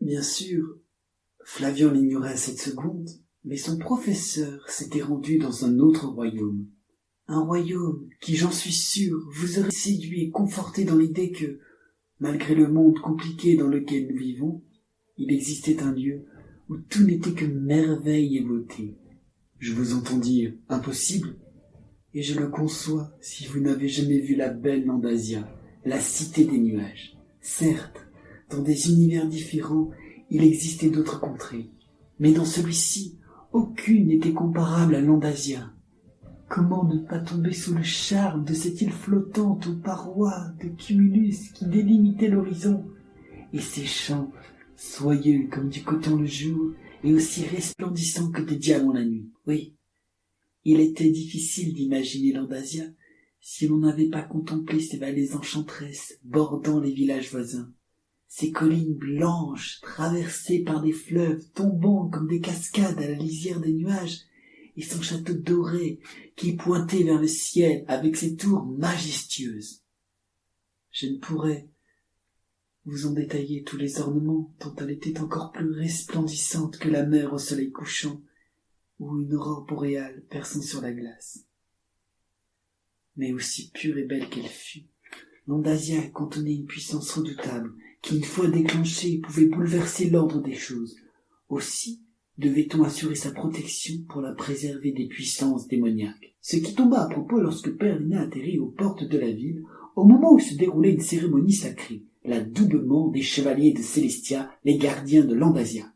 Bien sûr, Flavian l'ignorait à cette seconde, mais son professeur s'était rendu dans un autre royaume. Un royaume qui, j'en suis sûr, vous aurait séduit et conforté dans l'idée que, malgré le monde compliqué dans lequel nous vivons, il existait un lieu où tout n'était que merveille et beauté. Je vous entends dire « impossible » et je le conçois si vous n'avez jamais vu la belle Landasia, la cité des nuages. Certes, dans des univers différents, il existait d'autres contrées, mais dans celui-ci, aucune n'était comparable à Landasia. Comment ne pas tomber sous le charme de cette île flottante aux parois de cumulus qui délimitait l'horizon, et ses champs, soyeux comme du coton le jour et aussi resplendissants que des diamants la nuit. Oui, il était difficile d'imaginer Landasia si l'on n'avait pas contemplé ces vallées enchanteresses bordant les villages voisins, ces collines blanches traversées par des fleuves tombant comme des cascades à la lisière des nuages, et son château doré qui pointait vers le ciel avec ses tours majestueuses. Je ne pourrais vous en détailler tous les ornements dont elle était encore plus resplendissante que la mer au soleil couchant ou une aurore boréale perçant sur la glace. Mais aussi pure et belle qu'elle fût, Landasia contenait une puissance redoutable qui, une fois déclenchée, pouvait bouleverser l'ordre des choses. Aussi devait-on assurer sa protection pour la préserver des puissances démoniaques. Ce qui tomba à propos lorsque Perlina atterrit aux portes de la ville, au moment où se déroulait une cérémonie sacrée, l'adoubement des chevaliers de Célestia, les gardiens de Landasia.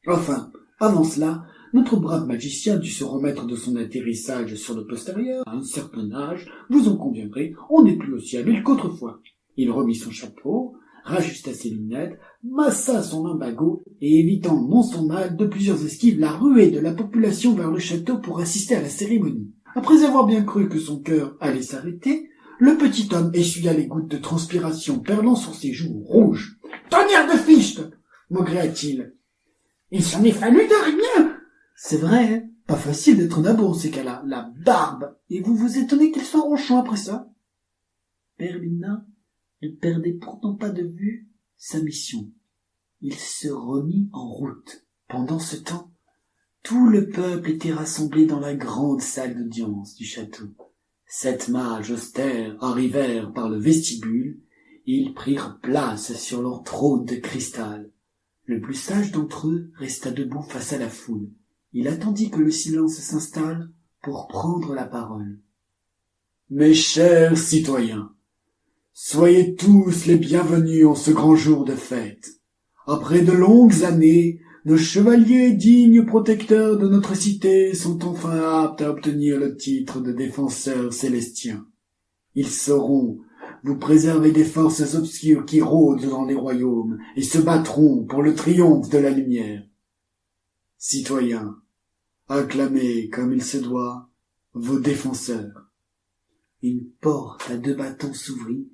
Enfin, avant cela, notre brave magicien dut se remettre de son atterrissage sur le postérieur. À un certain âge, vous en conviendrez, on n'est plus aussi habile qu'autrefois. Il remit son chapeau, rajusta ses lunettes, massa son lumbago et, évitant non sans mal de plusieurs esquives, la ruée de la population vers le château pour assister à la cérémonie. Après avoir bien cru que son cœur allait s'arrêter, le petit homme essuya les gouttes de transpiration perlant sur ses joues rouges. « Tonnerre de fichte !» maugréa-t-il. « Il s'en est fallu de rien !» C'est vrai, hein, pas facile d'être nabo en ces cas-là, la barbe. Et vous vous étonnez qu'il soit ronchon après ça? Perlina ne perdait pourtant pas de vue sa mission. Il se remit en route. Pendant ce temps, tout le peuple était rassemblé dans la grande salle d'audience du château. 7 mages austères arrivèrent par le vestibule et ils prirent place sur leur trône de cristal. Le plus sage d'entre eux resta debout face à la foule. Il attendit que le silence s'installe pour prendre la parole. « Mes chers citoyens, soyez tous les bienvenus en ce grand jour de fête. Après de longues années, nos chevaliers dignes protecteurs de notre cité sont enfin aptes à obtenir le titre de défenseurs célestiens. Ils sauront vous préserver des forces obscures qui rôdent dans les royaumes et se battront pour le triomphe de la lumière. Citoyens, acclamez comme il se doit vos défenseurs. » Une porte à 2 battants s'ouvrit,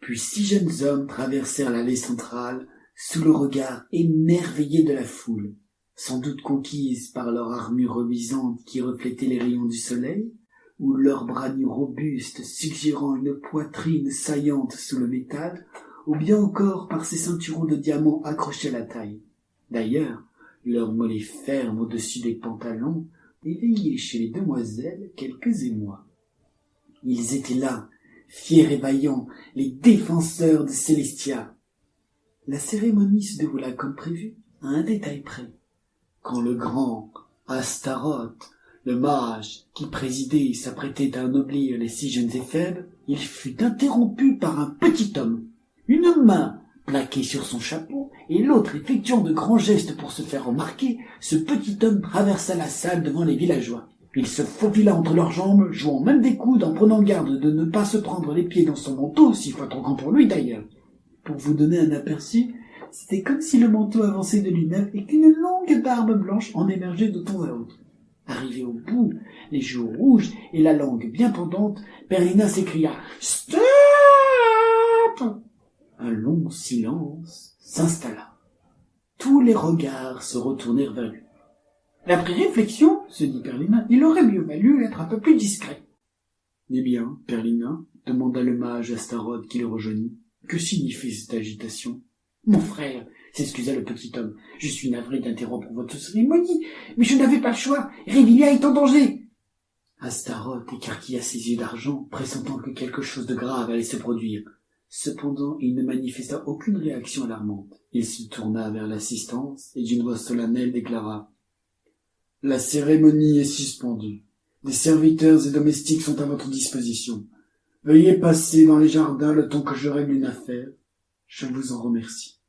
puis 6 jeunes hommes traversèrent l'allée centrale sous le regard émerveillé de la foule, sans doute conquise par leur armure reluisante qui reflétait les rayons du soleil, ou leurs bras nus robustes suggérant une poitrine saillante sous le métal, ou bien encore par ces ceinturons de diamants accrochés à la taille. D'ailleurs, leurs mollets fermes au-dessus des pantalons éveillaient chez les demoiselles quelques émois. Ils étaient là, fiers et vaillants, les défenseurs de Célestia. La cérémonie se déroula comme prévu, à un détail près. Quand le grand Astaroth, le mage qui présidait, s'apprêtait à ennoblir les 6 jeunes éphèbes, il fut interrompu par un petit homme, une main plaquée sur son chapeau et l'autre effectuant de grands gestes pour se faire remarquer. Ce petit homme traversa la salle devant les villageois. Il se faufila entre leurs jambes, jouant même des coudes en prenant garde de ne pas se prendre les pieds dans son manteau, si fois trop grand pour lui d'ailleurs. Pour vous donner un aperçu, c'était comme si le manteau avançait de lui-même et qu'une longue barbe blanche en émergeait de temps à autre. Arrivé au bout, les joues rouges et la langue bien pendante, Perlina s'écria « Stop !» Un long silence s'installa. Tous les regards se retournèrent vers lui. Après réflexion, se dit Perlina, il aurait mieux valu être un peu plus discret. Eh bien, Perlina, demanda le mage Astaroth qui le rejoignit, que signifie cette agitation? Mon frère, s'excusa le petit homme. « Je suis navré d'interrompre votre cérémonie, mais je n'avais pas le choix. Révilia est en danger. » Astaroth écarquilla ses yeux d'argent, pressentant que quelque chose de grave allait se produire. Cependant, il ne manifesta aucune réaction alarmante. Il se tourna vers l'assistance et d'une voix solennelle déclara « La cérémonie est suspendue. Des serviteurs et domestiques sont à votre disposition. Veuillez passer dans les jardins le temps que je règle une affaire. Je vous en remercie. »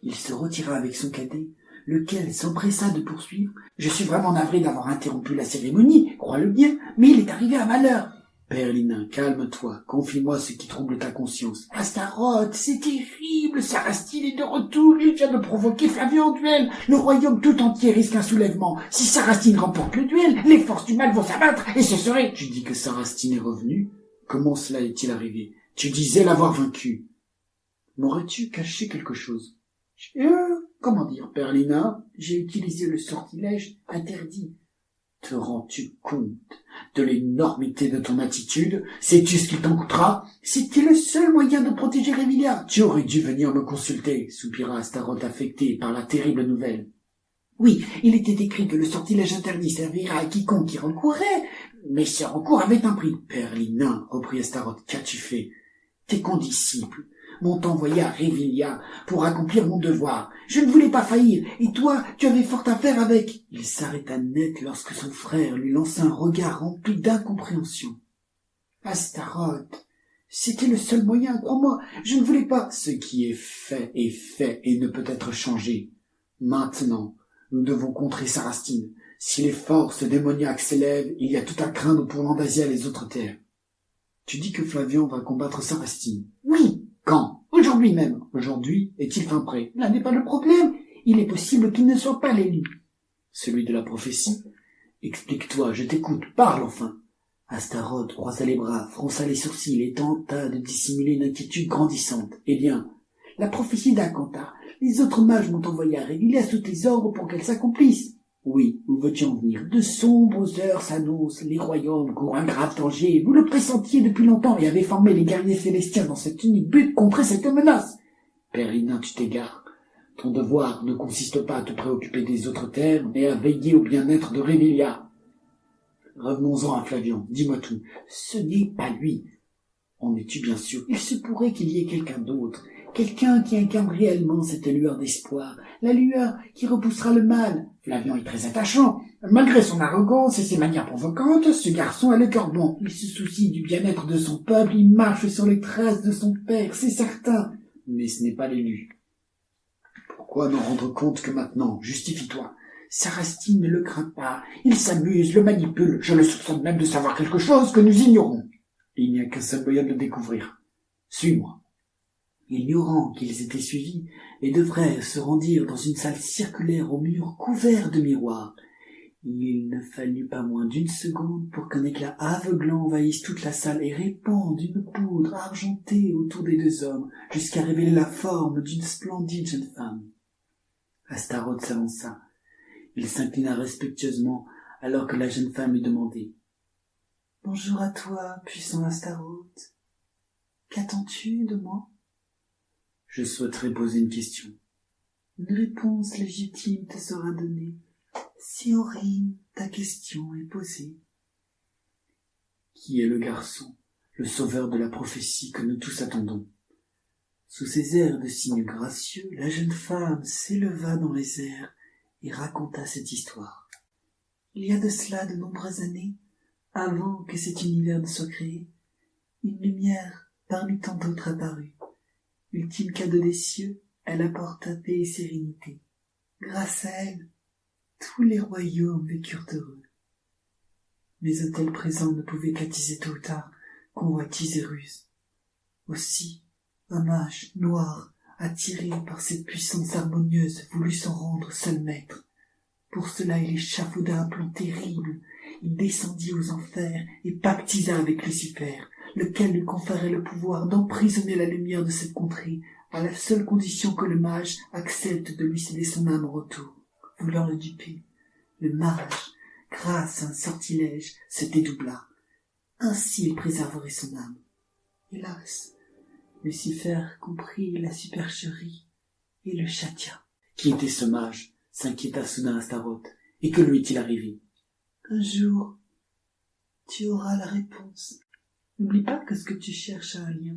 Il se retira avec son cadet, lequel s'empressa de poursuivre. « Je suis vraiment navré d'avoir interrompu la cérémonie, crois-le bien, mais il est arrivé un malheur. » « Père Lina, calme-toi, confie-moi ce qui trouble ta conscience. »« Astaroth, c'est terrible, Sarastine est de retour, il vient de provoquer Flavion en duel. Le royaume tout entier risque un soulèvement. Si Sarastine remporte le duel, les forces du mal vont s'abattre, et ce serait... » « Tu dis que Sarastine est revenu? Comment cela est-il arrivé? Tu disais l'avoir vaincu. M'aurais-tu caché quelque chose? » Comment dire, Père Lina? J'ai utilisé le sortilège interdit. Te rends-tu compte de l'énormité de ton attitude? Sais-tu ce qu'il t'en coûtera? C'était le seul moyen de protéger Révilia. Tu aurais dû venir me consulter, soupira Astaroth affecté par la terrible nouvelle. Oui, il était écrit que le sortilège interdit servira à quiconque y recourait, mais ce recours avait un prix. Père Lina, reprit Astaroth, qu'as-tu fait? Tes condisciples m'ont envoyé à Révilia pour accomplir mon devoir. Je ne voulais pas faillir, et toi, tu avais fort à faire avec. Il s'arrêta net lorsque son frère lui lança un regard rempli d'incompréhension. Astaroth, c'était le seul moyen, crois-moi, je ne voulais pas. Ce qui est fait et ne peut être changé. Maintenant, nous devons contrer Sarastine. Si les forces démoniaques s'élèvent, il y a tout à craindre pour l'Andasia et les autres terres. Tu dis que Flavion va combattre Sarastine. Oui. Quand? Aujourd'hui même. Aujourd'hui, est-il fin prêt? Là n'est pas le problème. Il est possible qu'il ne soit pas l'élu. Celui de la prophétie? Explique-toi, je t'écoute, parle enfin. Astaroth croisa les bras, fronça les sourcils et tenta de dissimuler une inquiétude grandissante. Eh bien, la prophétie d'Akantar. Les autres mages m'ont envoyé à Révilia sous tes ordres pour qu'elle s'accomplisse. Oui, où veux-tu en venir? De sombres heures s'annoncent, les royaumes courent un grave danger. Vous le pressentiez depuis longtemps et avez formé les guerriers célestiens dans cet unique but contre cette menace. Père Lina, tu t'égares. Ton devoir ne consiste pas à te préoccuper des autres terres, mais à veiller au bien-être de Révilia. Revenons-en à Flavion, dis-moi tout. Ce n'est pas lui. En es-tu bien sûr? Il se pourrait qu'il y ait quelqu'un d'autre. Quelqu'un qui incarne réellement cette lueur d'espoir, la lueur qui repoussera le mal. Flavion est très attachant. Malgré son arrogance et ses manières provocantes, ce garçon a le cœur bon. Il se soucie du bien-être de son peuple, il marche sur les traces de son père, c'est certain. Mais ce n'est pas l'élu. Pourquoi n'en rendre compte que maintenant? Justifie-toi. Sarastine ne le craint pas. Il s'amuse, le manipule. Je le soupçonne même de savoir quelque chose que nous ignorons. Il n'y a qu'un seul moyen de le découvrir. Suis-moi. Ignorant qu'ils étaient suivis, les deux frères se rendirent dans une salle circulaire aux murs couverts de miroirs. Il ne fallut pas moins d'une seconde pour qu'un éclat aveuglant envahisse toute la salle et répande une poudre argentée autour des deux hommes, jusqu'à révéler la forme d'une splendide jeune femme. Astaroth s'avança. Il s'inclina respectueusement alors que la jeune femme lui demandait « Bonjour à toi, puissant Astaroth. Qu'attends-tu de moi ?» Je souhaiterais poser une question. Une réponse légitime te sera donnée. Si en rime, ta question est posée. Qui est le garçon, le sauveur de la prophétie que nous tous attendons? Sous ces airs de signes gracieux, la jeune femme s'éleva dans les airs et raconta cette histoire. Il y a de cela de nombreuses années, avant que cet univers ne soit créé, une lumière parmi tant d'autres apparut. Ultime cadeau des cieux, elle apporta paix et sérénité. Grâce à elle, tous les royaumes vécurent heureux. Mes autels présents ne pouvaient qu'attiser tôt ou tard convoitises et ruses. Aussi, un mage noir, attiré par cette puissance harmonieuse, voulut s'en rendre seul maître. Pour cela, il échafauda un plan terrible. Il descendit aux enfers et pactisa avec Lucifer, lequel lui conférait le pouvoir d'emprisonner la lumière de cette contrée, à la seule condition que le mage accepte de lui céder son âme en retour. Voulant le duper, le mage, grâce à un sortilège, se dédoubla. Ainsi il préserverait son âme. Hélas, Lucifer comprit la supercherie et le châtia. Qui était ce mage? S'inquiéta soudain Astaroth. Et que lui est-il arrivé? Un jour, tu auras la réponse. N'oublie pas que ce que tu cherches a un lien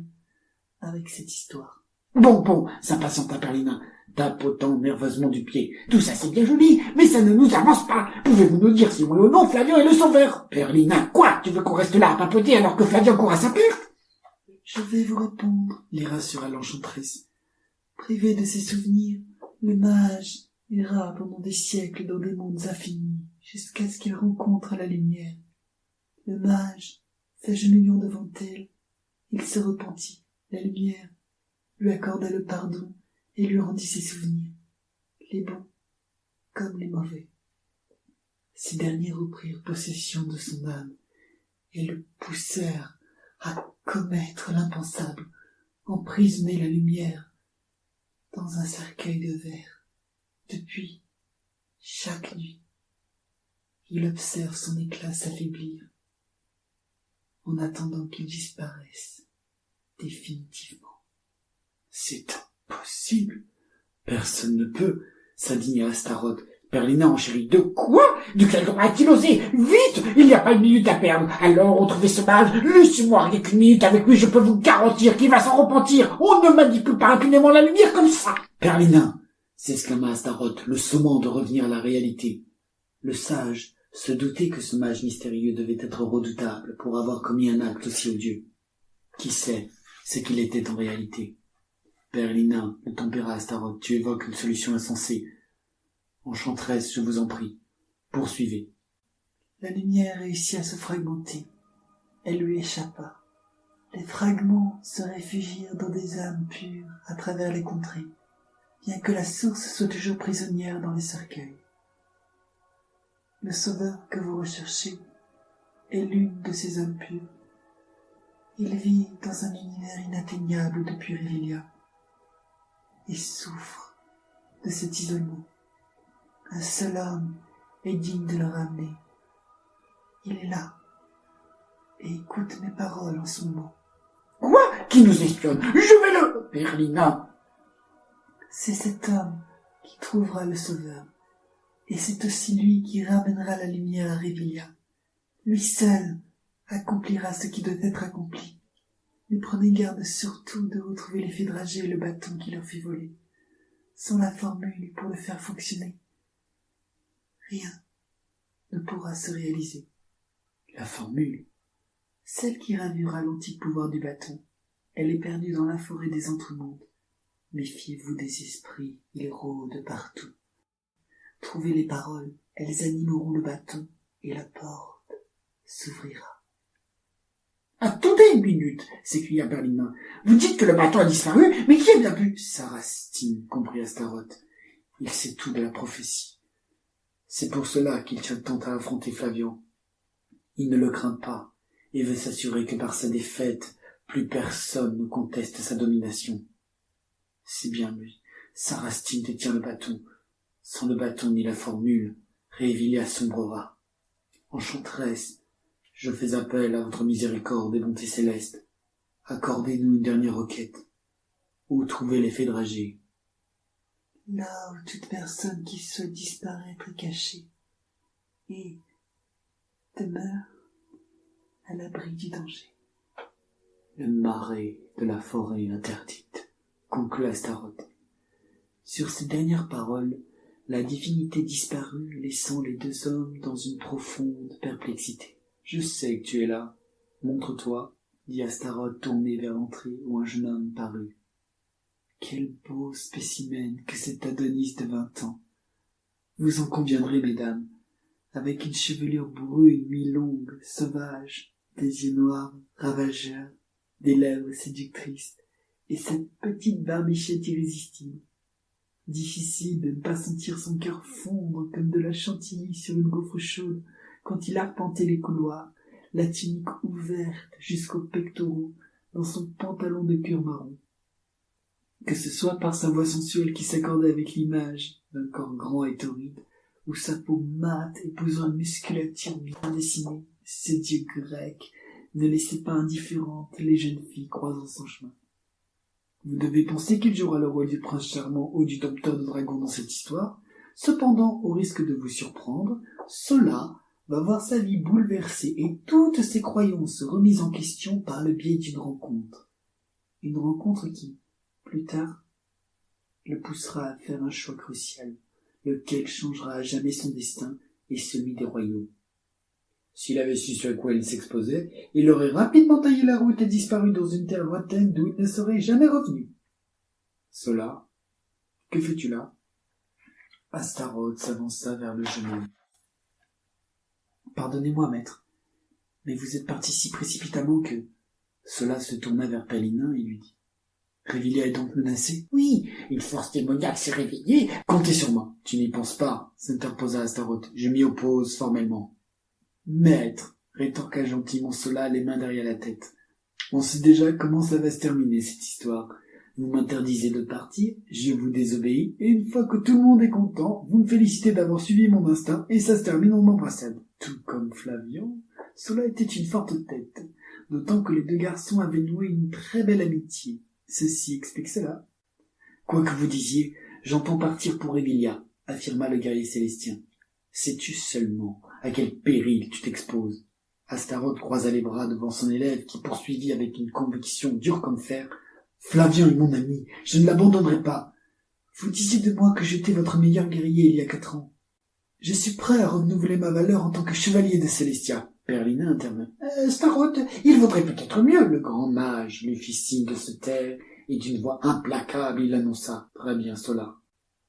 avec cette histoire. Bon, s'impatienta Perlina, tapotant nerveusement du pied. Tout ça c'est bien joli, mais ça ne nous avance pas. Pouvez-vous nous dire si oui ou non Flavian est le sauveur? Perlina, quoi? Tu veux qu'on reste là à papoter alors que Flavian court à sa perte? Je vais vous répondre, les rassura l'enchanteresse. Privé de ses souvenirs, le mage erra pendant des siècles dans des mondes infinis, jusqu'à ce qu'il rencontre la lumière. Le mage, s'agenouillant devant elle, il se repentit. La lumière lui accorda le pardon et lui rendit ses souvenirs, les bons comme les mauvais. Ces derniers reprirent possession de son âme et le poussèrent à commettre l'impensable, emprisonner la lumière dans un cercueil de verre. Depuis, chaque nuit, il observe son éclat s'affaiblir en attendant qu'il disparaisse définitivement. C'est impossible. Personne ne peut, s'indigna Astaroth. Perlina enchérit. De quoi? De quel droit a-t-il osé? Vite! Il n'y a pas une minute à perdre. Alors, retrouvez ce mage. Laissez-moi rien qu'une minute avec lui, je peux vous garantir qu'il va s'en repentir. On ne manipule pas impunément la lumière comme ça. Perlina, s'exclama Astaroth, le sommant de revenir à la réalité. Le sage se doutait que ce mage mystérieux devait être redoutable pour avoir commis un acte aussi odieux. Qui sait ce qu'il était en réalité? Perlina, le tempéra Astaroth, tu évoques une solution insensée. Enchanteresse, je vous en prie, poursuivez. La lumière réussit à se fragmenter. Elle lui échappa. Les fragments se réfugièrent dans des âmes pures à travers les contrées, bien que la source soit toujours prisonnière dans les cercueils. Le sauveur que vous recherchez est l'une de ces âmes pures. Il vit dans un univers inatteignable depuis Révilia et souffre de cet isolement. Un seul homme est digne de le ramener. Il est là et écoute mes paroles en ce moment. Quoi? Qui nous espionne? Je vais le... Perlina. C'est cet homme qui trouvera le sauveur. Et c'est aussi lui qui ramènera la lumière à Révilia. Lui seul accomplira ce qui doit être accompli. Mais prenez garde surtout de retrouver l'effet dragé et le bâton qui leur fit voler. Sans la formule pour le faire fonctionner, rien ne pourra se réaliser. La formule, celle qui ravira l'antique pouvoir du bâton, elle est perdue dans la forêt des entremondes. Méfiez-vous des esprits, ils rôdent partout. Trouvez les paroles, elles animeront le bâton et la porte s'ouvrira. Attendez une minute, s'écria Perlina. Vous dites que le bâton a disparu, mais qui a bien pu? Sarastine, comprit Astaroth. Il sait tout de la prophétie. C'est pour cela qu'il tient tant à affronter Flavian. Il ne le craint pas et veut s'assurer que par sa défaite, plus personne ne conteste sa domination. C'est bien lui. Sarastine détient le bâton. Sans le bâton ni la formule, Révilia sombrera. Enchanteresse, je fais appel à votre miséricorde et bonté céleste. Accordez-nous une dernière requête. Où trouver l'effet dragé? Là où toute personne qui souhaite disparaître est cachée et demeure à l'abri du danger. Le marais de la forêt interdite, conclut Astaroth. Sur ces dernières paroles, la divinité disparut, laissant les deux hommes dans une profonde perplexité. « Je sais que tu es là. Montre-toi, » dit Astaroth tourné vers l'entrée où un jeune homme parut. Quel beau spécimen que cet Adonis de 20 ans. Vous en conviendrez, mesdames, avec une chevelure brune, mi-longue, sauvage, des yeux noirs, ravageurs, des lèvres séductrices, et cette petite barbichette irrésistible. Difficile de ne pas sentir son cœur fondre comme de la chantilly sur une gaufre chaude quand il arpentait les couloirs, la tunique ouverte jusqu'aux pectoraux dans son pantalon de cuir marron. Que ce soit par sa voix sensuelle qui s'accordait avec l'image d'un corps grand et torride, ou sa peau mate épousant une musculature bien dessinée, ses yeux grecs ne laissaient pas indifférentes les jeunes filles croisant son chemin. Vous devez penser qu'il jouera le rôle du prince charmant ou du dompteur de dragon dans cette histoire. Cependant, au risque de vous surprendre, Sola va voir sa vie bouleversée et toutes ses croyances remises en question par le biais d'une rencontre. Une rencontre qui, plus tard, le poussera à faire un choix crucial, lequel changera à jamais son destin et celui des royaumes. S'il avait su sur quoi il s'exposait, il aurait rapidement taillé la route et disparu dans une terre lointaine d'où il ne serait jamais revenu. Sola, que fais-tu là? Astaroth s'avança vers le jeune homme. Pardonnez-moi, maître, mais vous êtes parti si précipitamment que... Sola se tourna vers Pélinin et lui dit. Révilia est donc menacée? Oui, une force démoniaque s'est réveillée. Comptez sur moi. Tu n'y penses pas, s'interposa Astaroth. Je m'y oppose formellement. Maître, rétorqua gentiment Sola, les mains derrière la tête. On sait déjà comment ça va se terminer, cette histoire. Vous m'interdisez de partir, je vous désobéis, et une fois que tout le monde est content, vous me félicitez d'avoir suivi mon instinct, et ça se termine en embrassade. Tout comme Flavian, Sola était une forte tête, d'autant que les deux garçons avaient noué une très belle amitié. Ceci explique cela. Quoi que vous disiez, j'entends partir pour Révilia, affirma le guerrier célestien. Sais-tu seulement à quel péril tu t'exposes? Astaroth croisa les bras devant son élève qui poursuivit avec une conviction dure comme fer. Flavian est mon ami, je ne l'abandonnerai pas. Vous disiez de moi que j'étais votre meilleur guerrier il y a 4 ans. Je suis prêt à renouveler ma valeur en tant que chevalier de Célestia. Perlina intervint. Astaroth, il vaudrait peut-être mieux. Le grand mage lui fit signe de se taire et d'une voix implacable il annonça. Très bien, Sola.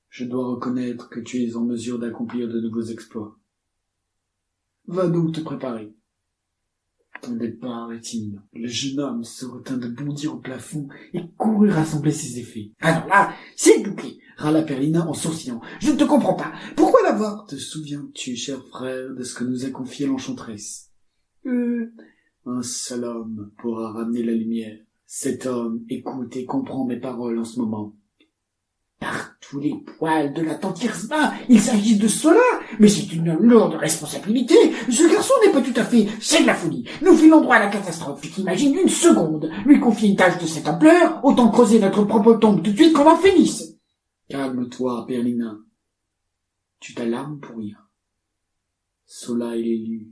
Je dois reconnaître que tu es en mesure d'accomplir de nouveaux exploits. Va donc te préparer. Ton départ est imminent. Le jeune homme se retint de bondir au plafond et courut rassembler ses effets. Alors là, s'il vous plaît, râla Perlina en sourcillant. Je ne te comprends pas. Pourquoi l'avoir? Te souviens-tu, cher frère, de ce que nous a confié l'enchanteresse? Un seul homme pourra ramener la lumière. Cet homme écoute et comprend mes paroles en ce moment. Par tous les poils de la tante Irzma, il s'agit de cela, mais c'est une lourde responsabilité. Ce garçon n'est pas tout à fait, c'est de la folie. Nous filons droit à la catastrophe. Tu t'imagines une seconde lui confier une tâche de cette ampleur, autant creuser notre propre tombe tout de suite qu'on en finisse. Calme-toi, Perlina. Tu t'alarmes pour rien. Sola est l'élu.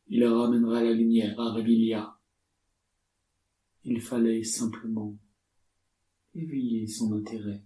Il ramènera la lumière à Révilia. Il fallait simplement éveiller son intérêt.